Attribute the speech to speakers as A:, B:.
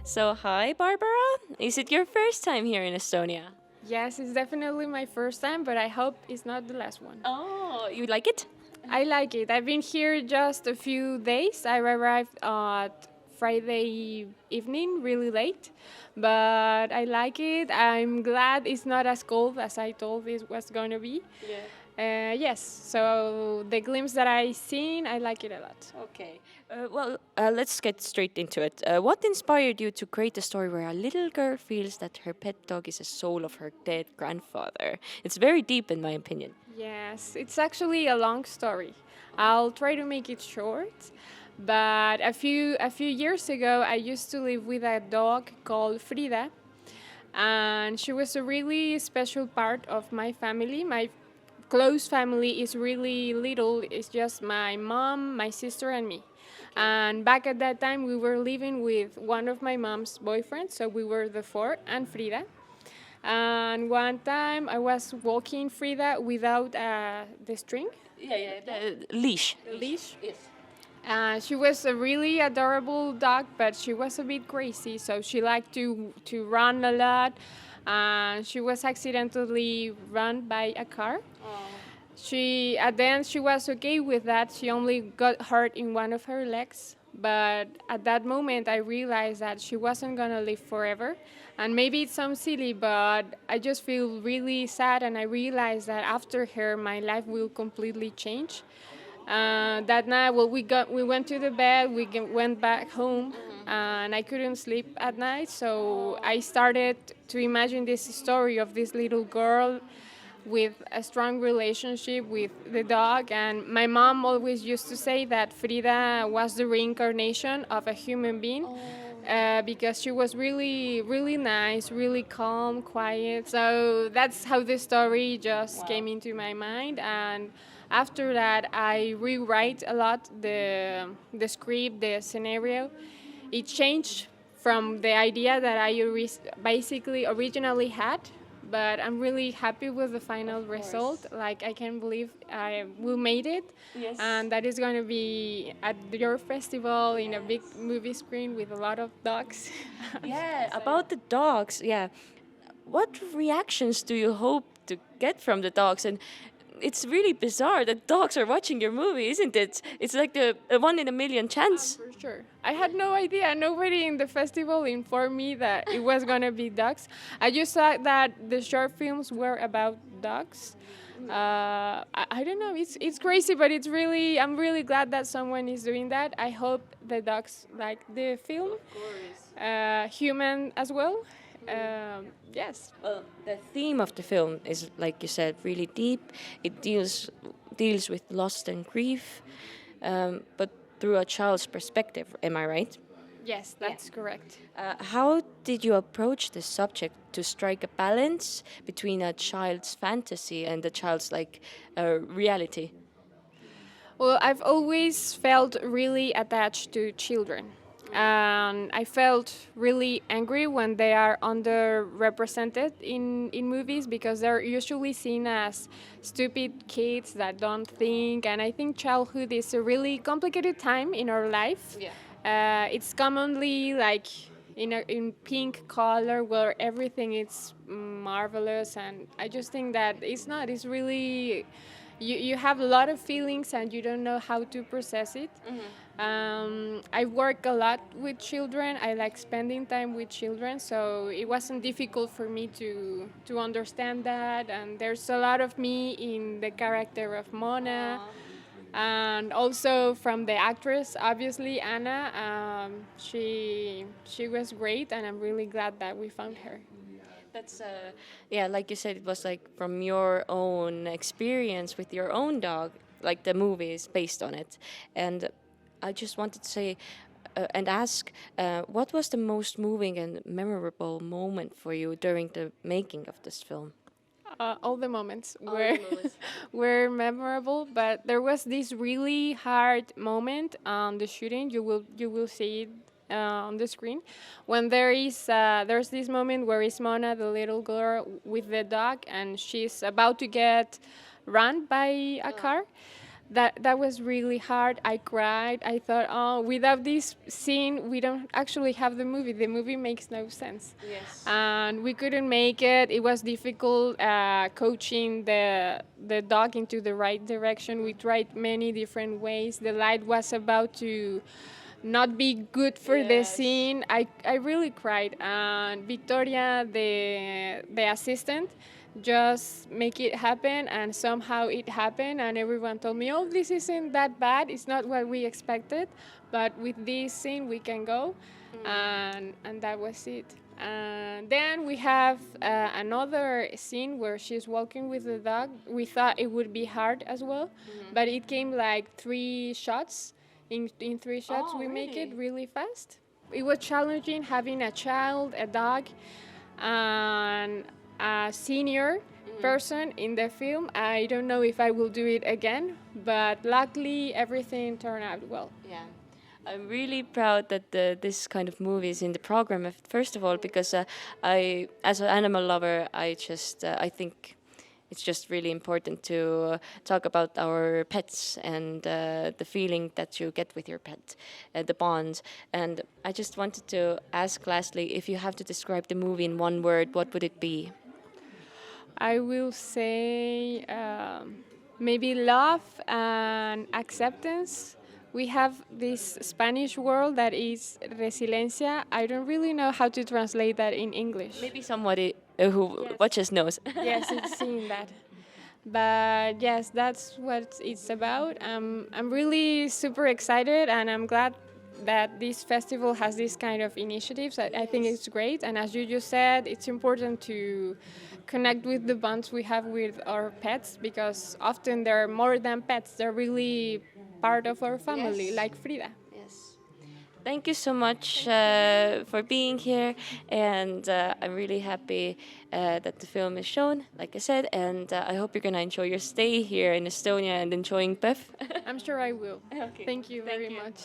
A: So, hi, Barbara. Is it your first time here in Estonia?
B: Yes, it's definitely my first time, but I hope it's not the last one.
A: Oh, you like it?
B: I like it. I've been here just a few days. I arrived at Friday evening, really late, but I like it. I'm glad it's not as cold as I thought it was going to be.
A: Yeah.
B: Yes, so the glimpse that I seen, I like it a lot.
A: Okay. Let's get straight into it. What inspired you to create a story where a little girl feels that her pet dog is a soul of her dead grandfather? It's very deep, in my opinion.
B: Yes, it's actually a long story. I'll try to make it short. But a few years ago, I used to live with a dog called Frida, and she was a really special part of my family. My close family is really little. It's just my mom, my sister, and me. And back at that time, we were living with one of my mom's boyfriends, so we were the four and Frida. And one time I was walking Frida without the string,
A: Yeah, the leash.
B: the leash.
A: Yes.
B: She was a really adorable dog, but she was a bit crazy, so she liked to run a lot. And she was accidentally run by a car. She at the end she was okay with that. She only got hurt in one of her legs. But at that moment, I realized that she wasn't gonna live forever. And maybe it sounds silly, but I just feel really sad, and I realized that after her, my life will completely change. That night, well, we went to the bed, went back home, and I couldn't sleep at night. So I started to imagine this story of this little girl with a strong relationship with the dog. And my mom always used to say that Frida was the reincarnation of a human being. Because she was really, really nice, really calm, quiet. So that's how the story just came into my mind. And after that, I rewrite a lot the script, the scenario. It changed from the idea that I basically originally had, but I'm really happy with the final result. Like, I can't believe we made it.
A: Yes.
B: And that is going to be at your festival in a big movie screen with a lot of dogs.
A: Yeah, about the dogs. Yeah. What reactions do you hope to get from the dogs? And it's really bizarre that dogs are watching your movie, isn't it? It's like the a one in a million chance.
B: For sure. I had no idea. Nobody in the festival informed me that it was going to be dogs. I just thought that the short films were about dogs. I don't know. It's crazy, but it's really. I'm really glad that someone is doing that. I hope the dogs like the film. Human as well. Yes.
A: Well, the theme of the film is, like you said, really deep. It deals with loss and grief, but through a child's perspective. Am I right?
B: Yes, that's correct.
A: How did you approach this subject to strike a balance between a child's fantasy and a child's reality?
B: Well, I've always felt really attached to children. And I felt really angry when they are underrepresented in movies, because they're usually seen as stupid kids that don't think. And I think childhood is a really complicated time in our life.
A: Yeah.
B: It's commonly like in pink color where everything is marvelous, and I just think that it's not. It's really you have a lot of feelings and you don't know how to process it. I work a lot with children. I like spending time with children, so it wasn't difficult for me to understand that. And there's a lot of me in the character of Mona, and also from the actress, obviously Anna. She was great, and I'm really glad that we found her.
A: That's yeah, like you said, it was like from your own experience with your own dog, like the movie is based on it. And I just wanted to say and ask, what was the most moving and memorable moment for you during the making of this film?
B: All the moments
A: All
B: were
A: the moments.
B: were memorable, but there was this really hard moment on the shooting. You will see it on the screen when there's this moment where is Mona, the little girl with the dog, and she's about to get run by a car. that was really hard. I cried. I thought, oh, without this scene, we don't actually have the movie. The movie makes no sense.
A: Yes.
B: And we couldn't make it. It was difficult coaching the dog into the right direction. We tried many different ways. The light was about to not be good for the
A: Yes.
B: scene. I really cried. And Victoria, the assistant, just make it happen, and somehow it happened, and everyone told me, oh, this isn't that bad, it's not what we expected, but with this scene we can go. And that was it. And then we have another scene where she's walking with the dog. We thought it would be hard as well, but it came like 3 shots. In 3 shots,
A: Oh,
B: we make it
A: really?
B: really fast. It was challenging having a child, a dog, and a senior person in the film. I don't know if I will do it again, but luckily everything turned out well.
A: Yeah. I'm really proud that this kind of movie is in the program. First of all, because I, as an animal lover, I think it's just really important to talk about our pets and the feeling that you get with your pet, the bond. And I just wanted to ask, lastly, if you have to describe the movie in one word, what would it be?
B: I will say maybe love and acceptance. We have this Spanish word that is resiliencia. I don't really know how to translate that in English.
A: Maybe somebody who watches knows.
B: Yes, it's seeing that. But yes, that's what it's about. I'm really super excited, and I'm glad that this festival has this kind of initiatives. I think it's great. And as you just said, it's important to connect with the bonds we have with our pets, because often they're more than pets. They're really part of our family,
A: Yes.
B: like Frida.
A: Yes. Thank you so much for being here, and I'm really happy that the film is shown, like I said, and I hope you're gonna enjoy your stay here in Estonia and enjoying PÖFF.
B: I'm sure I will.
A: Okay.
B: Thank you
A: Thank
B: very
A: you.
B: much.